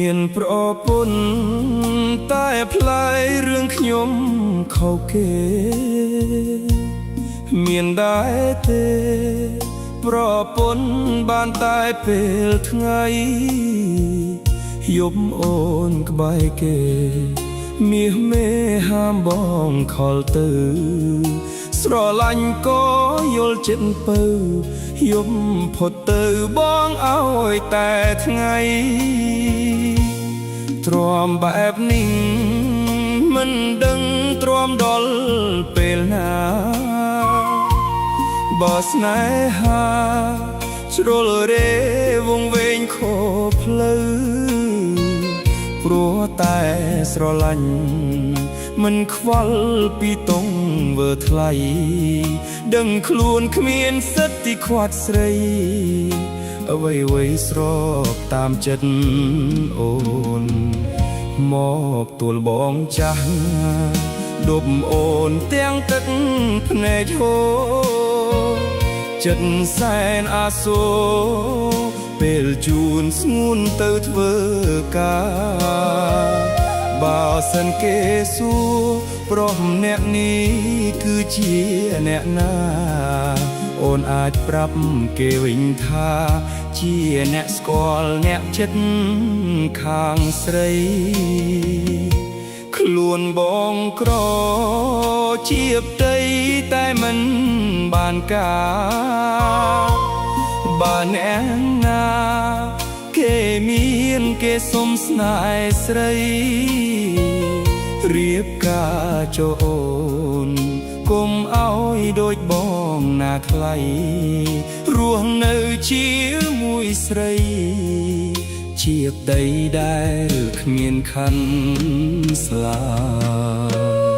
មានប្រពន្ធតែផ្លាយរឿងខ្ញុំខុសគេមានដែរទេប្រពន្ធបានតែពេលថ្ងៃយប់អូនក្បែរគេមាសមេហាមបងខលទៅស្រឡាញ់ក៏យល់ចិត្តពៅយប់ផុតទៅបងឲ្យតែថ្ងៃទ្រាំបែបនេះមិនដឹងទ្រាំដល់ពេលណាបើស្នេហាជ្រុលរេវងវែងខោផ្លូវព្រោះតែស្រឡាញ់មិនខ្វល់ពីទងវើថ្លៃដឹងខ្លួនគ្មានសិទ្ធិខ្វាត់ស្រីអ្វីស្របតាមចិត្តអូនមកទួលបងចាស់ដប់អូនទាំងទឹកភ្នែកហូរចិត្តសែនអាសូរពេលជូនស្ងួនទៅធ្វើការបើសិនគេសួរប្រុសម្នាក់នេះគឺជាអ្នកណាអូនអាចប្រាប់គេវិញថាជាអ្នកស្គាល់អ្នកចិត្តខាងស្រីខ្លួនបងក្រជាផ្ទៃតែមិនបានការបើអ្នកណាគេមានគេសុំស្នេហ៍ស្រីរៀបការចូលអូនកុំឲ្យដូចបងណាថ្លៃរស់នៅជាមួយស្រីជាប្តីដែលគ្មានខណ្ឌស្លា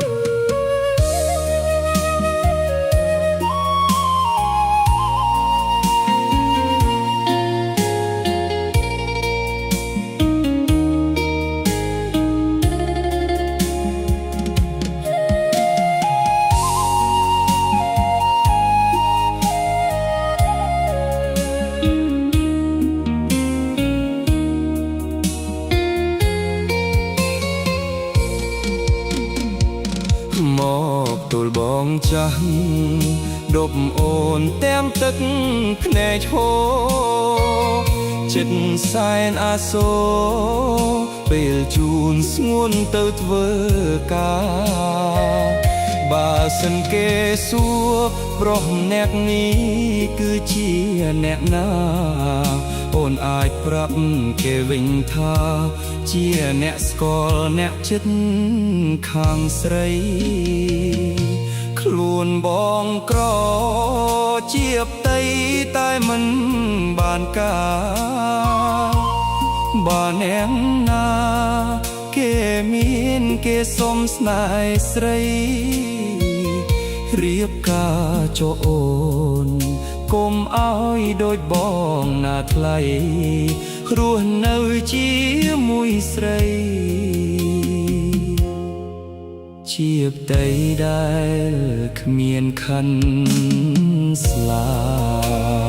មកទូលបងចាស់ដប់អូនទាំងទឹកភ្នែកហូរចិត្តសែនអាសូរពេលជូនស្ងួនទៅធ្វើការបើសិនគេសួរប្រុសម្នាក់នេះគឺជាអ្នកណាអូនអាចប្រាប់គេវិញថាជាអ្នកស្គាល់អ្នកចិត្តខាងស្រីខ្លួនបងក្រជាផ្ទៃតែមិនបានការបើអ្នកណាគេមានគេសុំស្នេហ៍ស្រីរៀបការចូលអូនកុំឲ្យដូចបងណាថ្លៃរស់នៅជាមួយស្រីជាផ្ទៃដែលគ្មានខណ្ឌស្លា